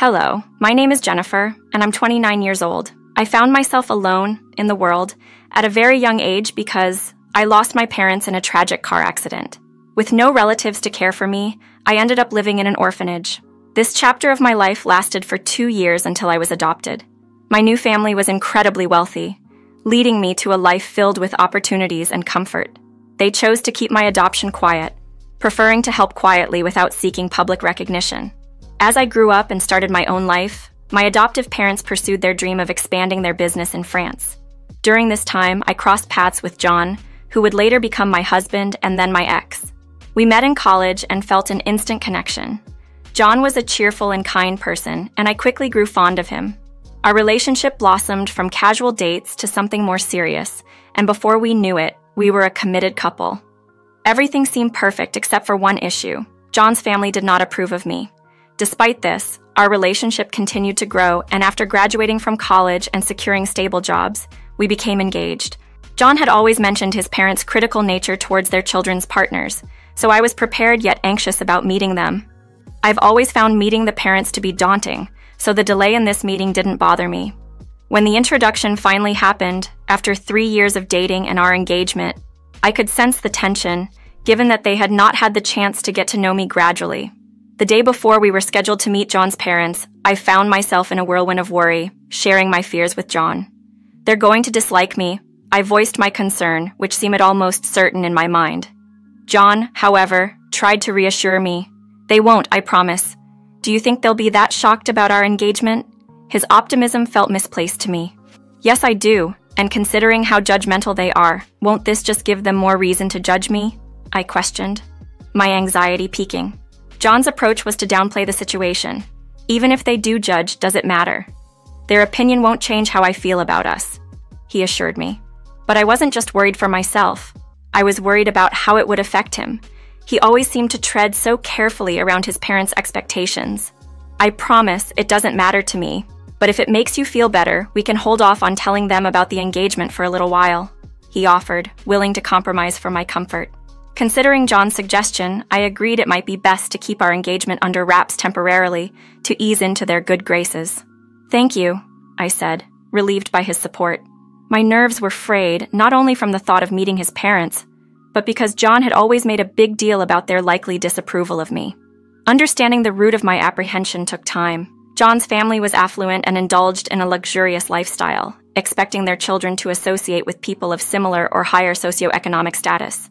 Hello, my name is Jennifer, and I'm 29 years old. I found myself alone in the world at a very young age because I lost my parents in a tragic car accident. With no relatives to care for me, I ended up living in an orphanage. This chapter of my life lasted for 2 years until I was adopted. My new family was incredibly wealthy, leading me to a life filled with opportunities and comfort. They chose to keep my adoption quiet, preferring to help quietly without seeking public recognition. As I grew up and started my own life, my adoptive parents pursued their dream of expanding their business in France. During this time, I crossed paths with John, who would later become my husband and then my ex. We met in college and felt an instant connection. John was a cheerful and kind person, and I quickly grew fond of him. Our relationship blossomed from casual dates to something more serious, and before we knew it, we were a committed couple. Everything seemed perfect except for one issue. John's family did not approve of me. Despite this, our relationship continued to grow, and after graduating from college and securing stable jobs, we became engaged. John had always mentioned his parents' critical nature towards their children's partners, so I was prepared yet anxious about meeting them. I've always found meeting the parents to be daunting, so the delay in this meeting didn't bother me. When the introduction finally happened, after 3 years of dating and our engagement, I could sense the tension, given that they had not had the chance to get to know me gradually. The day before we were scheduled to meet John's parents, I found myself in a whirlwind of worry, sharing my fears with John. They're going to dislike me. I voiced my concern, which seemed almost certain in my mind. John, however, tried to reassure me. They won't, I promise. Do you think they'll be that shocked about our engagement? His optimism felt misplaced to me. Yes, I do, and considering how judgmental they are, won't this just give them more reason to judge me? I questioned, my anxiety peaking. John's approach was to downplay the situation. Even if they do judge, does it matter? Their opinion won't change how I feel about us, he assured me. But I wasn't just worried for myself. I was worried about how it would affect him. He always seemed to tread so carefully around his parents' expectations. I promise it doesn't matter to me, but if it makes you feel better, we can hold off on telling them about the engagement for a little while, he offered, willing to compromise for my comfort. Considering John's suggestion, I agreed it might be best to keep our engagement under wraps temporarily to ease into their good graces. Thank you, I said, relieved by his support. My nerves were frayed, not only from the thought of meeting his parents, but because John had always made a big deal about their likely disapproval of me. Understanding the root of my apprehension took time. John's family was affluent and indulged in a luxurious lifestyle, expecting their children to associate with people of similar or higher socioeconomic status.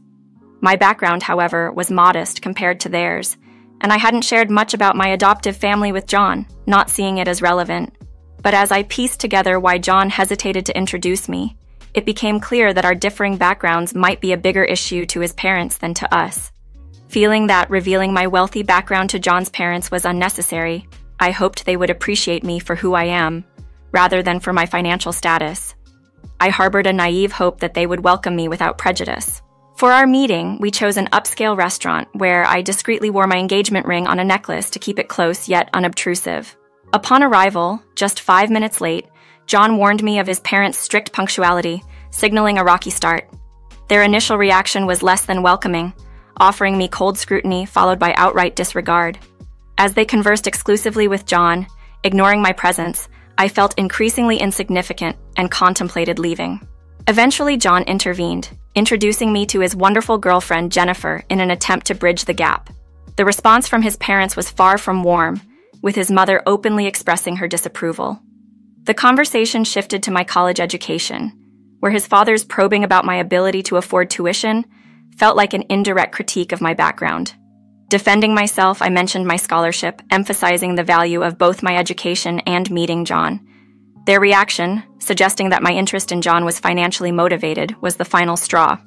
My background, however, was modest compared to theirs, and I hadn't shared much about my adoptive family with John, not seeing it as relevant. But as I pieced together why John hesitated to introduce me, it became clear that our differing backgrounds might be a bigger issue to his parents than to us. Feeling that revealing my wealthy background to John's parents was unnecessary, I hoped they would appreciate me for who I am, rather than for my financial status. I harbored a naive hope that they would welcome me without prejudice. For our meeting, we chose an upscale restaurant where I discreetly wore my engagement ring on a necklace to keep it close yet unobtrusive. Upon arrival, just 5 minutes late, John warned me of his parents' strict punctuality, signaling a rocky start. Their initial reaction was less than welcoming, offering me cold scrutiny followed by outright disregard. As they conversed exclusively with John, ignoring my presence, I felt increasingly insignificant and contemplated leaving. Eventually, John intervened, introducing me to his wonderful girlfriend, Jennifer, in an attempt to bridge the gap. The response from his parents was far from warm, with his mother openly expressing her disapproval. The conversation shifted to my college education, where his father's probing about my ability to afford tuition felt like an indirect critique of my background. Defending myself, I mentioned my scholarship, emphasizing the value of both my education and meeting John. Their reaction, suggesting that my interest in John was financially motivated, was the final straw.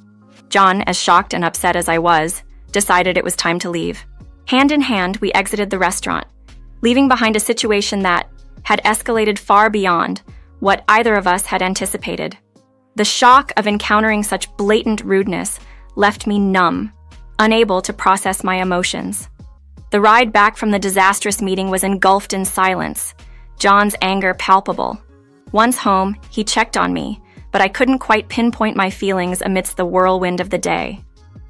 John, as shocked and upset as I was, decided it was time to leave. Hand in hand, we exited the restaurant, leaving behind a situation that had escalated far beyond what either of us had anticipated. The shock of encountering such blatant rudeness left me numb, unable to process my emotions. The ride back from the disastrous meeting was engulfed in silence, John's anger palpable. Once home, he checked on me, but I couldn't quite pinpoint my feelings amidst the whirlwind of the day.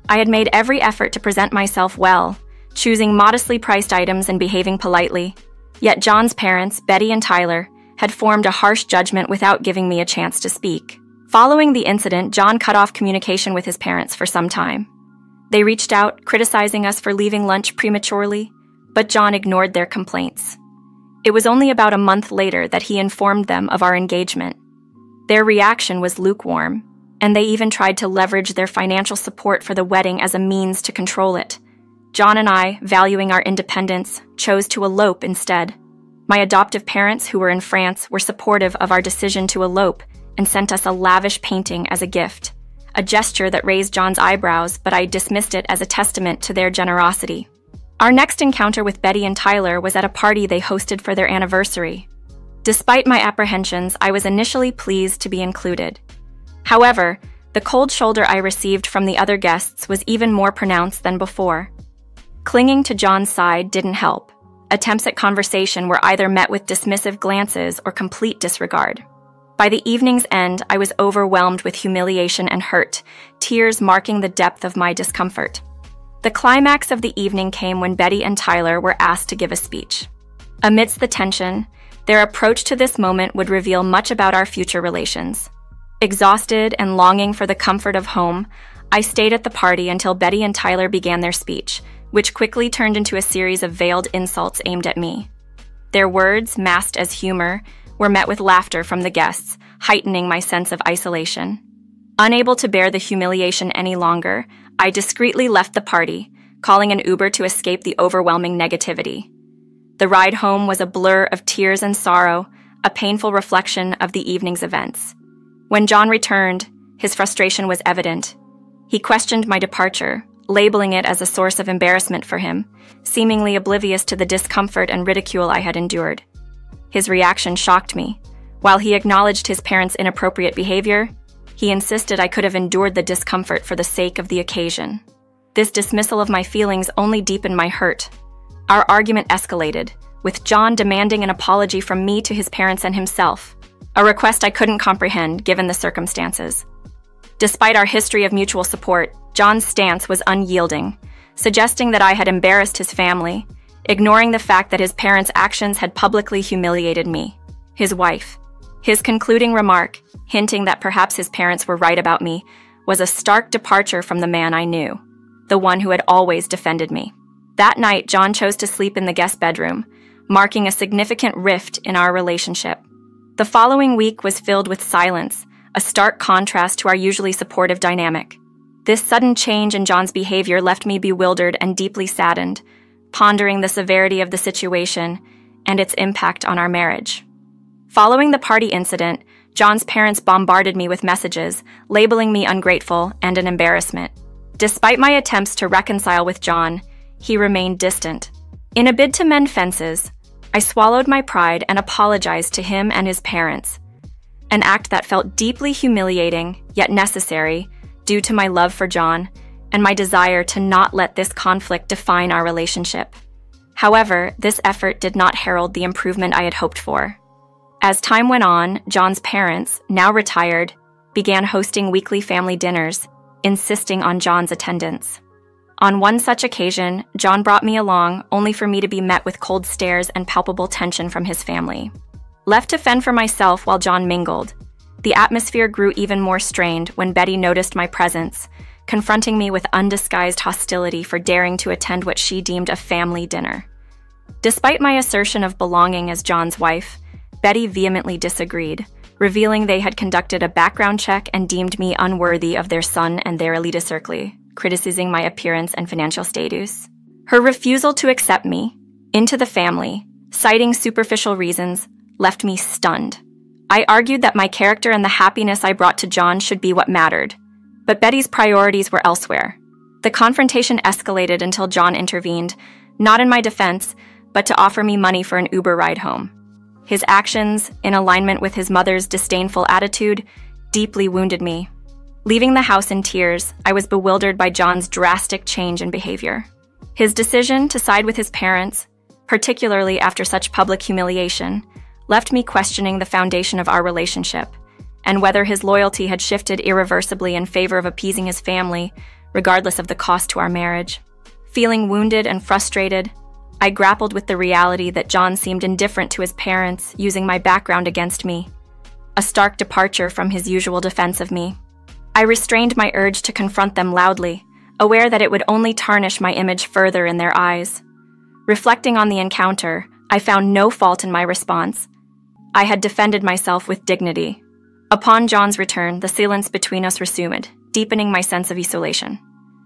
I had made every effort to present myself well, choosing modestly priced items and behaving politely. Yet John's parents, Betty and Tyler, had formed a harsh judgment without giving me a chance to speak. Following the incident, John cut off communication with his parents for some time. They reached out, criticizing us for leaving lunch prematurely, but John ignored their complaints. It was only about a month later that he informed them of our engagement. Their reaction was lukewarm, and they even tried to leverage their financial support for the wedding as a means to control it. John and I, valuing our independence, chose to elope instead. My adoptive parents, who were in France, were supportive of our decision to elope and sent us a lavish painting as a gift, a gesture that raised John's eyebrows, but I dismissed it as a testament to their generosity. Our next encounter with Betty and Tyler was at a party they hosted for their anniversary. Despite my apprehensions, I was initially pleased to be included. However, the cold shoulder I received from the other guests was even more pronounced than before. Clinging to John's side didn't help. Attempts at conversation were either met with dismissive glances or complete disregard. By the evening's end, I was overwhelmed with humiliation and hurt, tears marking the depth of my discomfort. The climax of the evening came when Betty and Tyler were asked to give a speech. Amidst the tension, their approach to this moment would reveal much about our future relations. Exhausted and longing for the comfort of home, I stayed at the party until Betty and Tyler began their speech, which quickly turned into a series of veiled insults aimed at me. Their words, masked as humor, were met with laughter from the guests, heightening my sense of isolation. Unable to bear the humiliation any longer, I discreetly left the party, calling an Uber to escape the overwhelming negativity. The ride home was a blur of tears and sorrow, a painful reflection of the evening's events. When John returned, his frustration was evident. He questioned my departure, labeling it as a source of embarrassment for him, seemingly oblivious to the discomfort and ridicule I had endured. His reaction shocked me. While he acknowledged his parents' inappropriate behavior, he insisted I could have endured the discomfort for the sake of the occasion. This dismissal of my feelings only deepened my hurt. Our argument escalated, with John demanding an apology from me to his parents and himself, a request I couldn't comprehend given the circumstances. Despite our history of mutual support, John's stance was unyielding, suggesting that I had embarrassed his family, ignoring the fact that his parents' actions had publicly humiliated me, his wife. His concluding remark, hinting that perhaps his parents were right about me, was a stark departure from the man I knew, the one who had always defended me. That night, John chose to sleep in the guest bedroom, marking a significant rift in our relationship. The following week was filled with silence, a stark contrast to our usually supportive dynamic. This sudden change in John's behavior left me bewildered and deeply saddened, pondering the severity of the situation and its impact on our marriage. Following the party incident, John's parents bombarded me with messages, labeling me ungrateful and an embarrassment. Despite my attempts to reconcile with John, he remained distant. In a bid to mend fences, I swallowed my pride and apologized to him and his parents, an act that felt deeply humiliating yet necessary due to my love for John and my desire to not let this conflict define our relationship. However, this effort did not herald the improvement I had hoped for. As time went on, John's parents, now retired, began hosting weekly family dinners, insisting on John's attendance. On one such occasion, John brought me along, only for me to be met with cold stares and palpable tension from his family. Left to fend for myself while John mingled, the atmosphere grew even more strained when Betty noticed my presence, confronting me with undisguised hostility for daring to attend what she deemed a family dinner. Despite my assertion of belonging as John's wife, Betty vehemently disagreed, revealing they had conducted a background check and deemed me unworthy of their son and their elite circle, criticizing my appearance and financial status. Her refusal to accept me into the family, citing superficial reasons, left me stunned. I argued that my character and the happiness I brought to John should be what mattered, but Betty's priorities were elsewhere. The confrontation escalated until John intervened, not in my defense, but to offer me money for an Uber ride home. His actions, in alignment with his mother's disdainful attitude, deeply wounded me. Leaving the house in tears, I was bewildered by John's drastic change in behavior. His decision to side with his parents, particularly after such public humiliation, left me questioning the foundation of our relationship, and whether his loyalty had shifted irreversibly in favor of appeasing his family, regardless of the cost to our marriage. Feeling wounded and frustrated, I grappled with the reality that John seemed indifferent to his parents, using my background against me. A stark departure from his usual defense of me. I restrained my urge to confront them loudly, aware that it would only tarnish my image further in their eyes. Reflecting on the encounter, I found no fault in my response. I had defended myself with dignity. Upon John's return, the silence between us resumed, deepening my sense of isolation.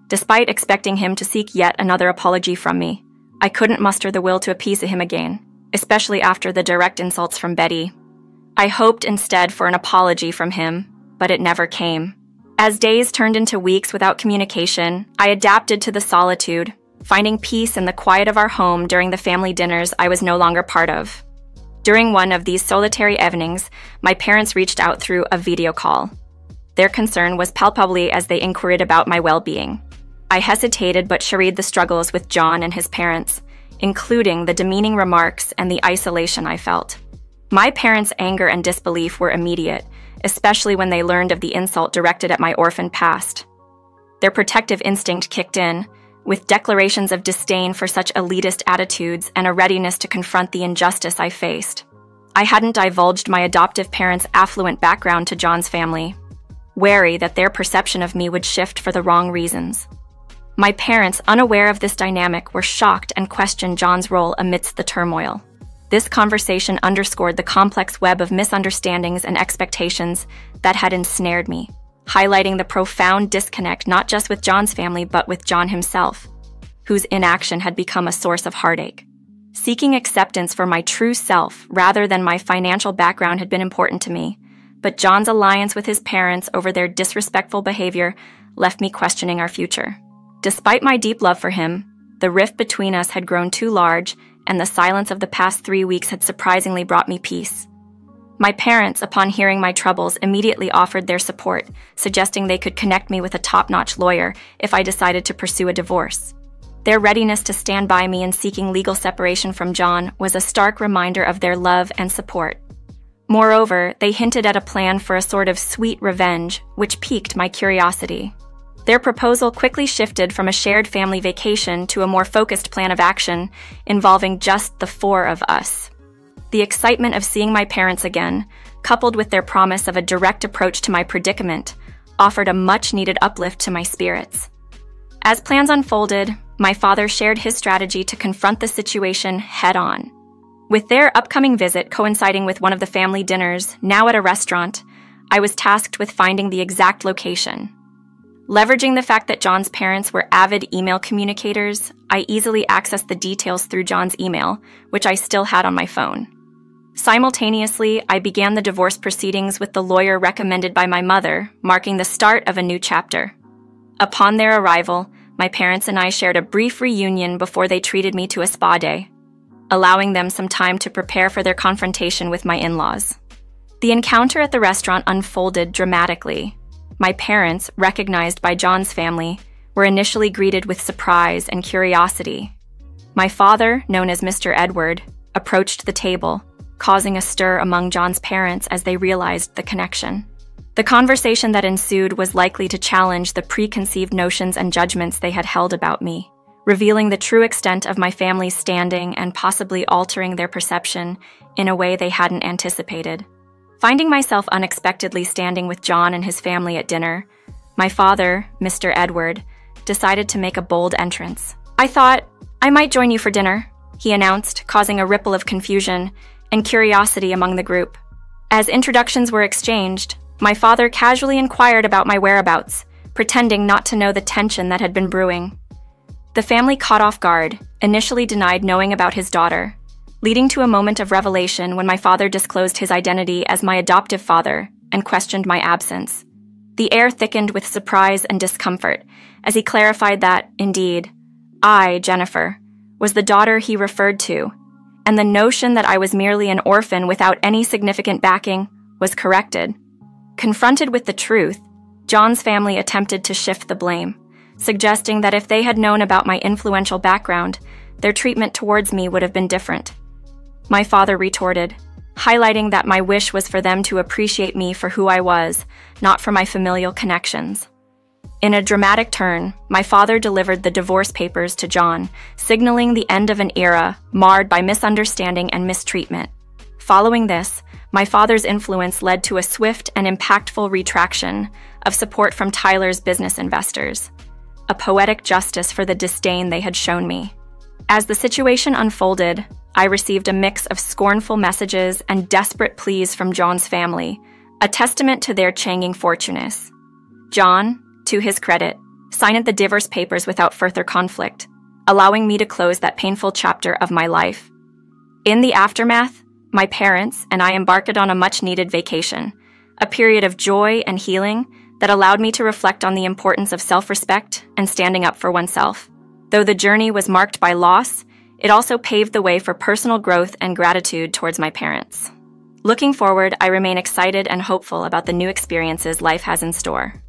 Despite expecting him to seek yet another apology from me, I couldn't muster the will to appease him again, especially after the direct insults from Betty. I hoped instead for an apology from him, but it never came. As days turned into weeks without communication, I adapted to the solitude, finding peace in the quiet of our home during the family dinners I was no longer part of. During one of these solitary evenings, my parents reached out through a video call. Their concern was palpably as they inquired about my well-being. I hesitated but charried the struggles with John and his parents, including the demeaning remarks and the isolation I felt. My parents' anger and disbelief were immediate, especially when they learned of the insult directed at my orphan past. Their protective instinct kicked in, with declarations of disdain for such elitist attitudes and a readiness to confront the injustice I faced. I hadn't divulged my adoptive parents' affluent background to John's family, wary that their perception of me would shift for the wrong reasons. My parents, unaware of this dynamic, were shocked and questioned John's role amidst the turmoil. This conversation underscored the complex web of misunderstandings and expectations that had ensnared me, highlighting the profound disconnect not just with John's family but with John himself, whose inaction had become a source of heartache. Seeking acceptance for my true self rather than my financial background had been important to me, but John's alliance with his parents over their disrespectful behavior left me questioning our future. Despite my deep love for him, the rift between us had grown too large, and the silence of the past 3 weeks had surprisingly brought me peace. My parents, upon hearing my troubles, immediately offered their support, suggesting they could connect me with a top-notch lawyer if I decided to pursue a divorce. Their readiness to stand by me in seeking legal separation from John was a stark reminder of their love and support. Moreover, they hinted at a plan for a sort of sweet revenge, which piqued my curiosity. Their proposal quickly shifted from a shared family vacation to a more focused plan of action involving just the 4 of us. The excitement of seeing my parents again, coupled with their promise of a direct approach to my predicament, offered a much-needed uplift to my spirits. As plans unfolded, my father shared his strategy to confront the situation head-on. With their upcoming visit coinciding with one of the family dinners, now at a restaurant, I was tasked with finding the exact location. Leveraging the fact that John's parents were avid email communicators, I easily accessed the details through John's email, which I still had on my phone. Simultaneously, I began the divorce proceedings with the lawyer recommended by my mother, marking the start of a new chapter. Upon their arrival, my parents and I shared a brief reunion before they treated me to a spa day, allowing them some time to prepare for their confrontation with my in-laws. The encounter at the restaurant unfolded dramatically. My parents, recognized by John's family, were initially greeted with surprise and curiosity. My father, known as Mr. Edward, approached the table, causing a stir among John's parents as they realized the connection. The conversation that ensued was likely to challenge the preconceived notions and judgments they had held about me, revealing the true extent of my family's standing and possibly altering their perception in a way they hadn't anticipated. Finding myself unexpectedly standing with John and his family at dinner, my father, Mr. Edward, decided to make a bold entrance. "I thought I might join you for dinner," he announced, causing a ripple of confusion and curiosity among the group. As introductions were exchanged, my father casually inquired about my whereabouts, pretending not to know the tension that had been brewing. The family caught off guard, initially denied knowing about his daughter, leading to a moment of revelation when my father disclosed his identity as my adoptive father and questioned my absence. The air thickened with surprise and discomfort as he clarified that, indeed, I, Jennifer, was the daughter he referred to, and the notion that I was merely an orphan without any significant backing was corrected. Confronted with the truth, John's family attempted to shift the blame, suggesting that if they had known about my influential background, their treatment towards me would have been different. My father retorted, highlighting that my wish was for them to appreciate me for who I was, not for my familial connections. In a dramatic turn, my father delivered the divorce papers to John, signaling the end of an era marred by misunderstanding and mistreatment. Following this, my father's influence led to a swift and impactful retraction of support from Tyler's business investors, a poetic justice for the disdain they had shown me. As the situation unfolded, I received a mix of scornful messages and desperate pleas from John's family, a testament to their changing fortunes. John, to his credit, signed the divorce papers without further conflict, allowing me to close that painful chapter of my life. In the aftermath, my parents and I embarked on a much-needed vacation, a period of joy and healing that allowed me to reflect on the importance of self-respect and standing up for oneself. Though the journey was marked by loss, it also paved the way for personal growth and gratitude towards my parents. Looking forward, I remain excited and hopeful about the new experiences life has in store.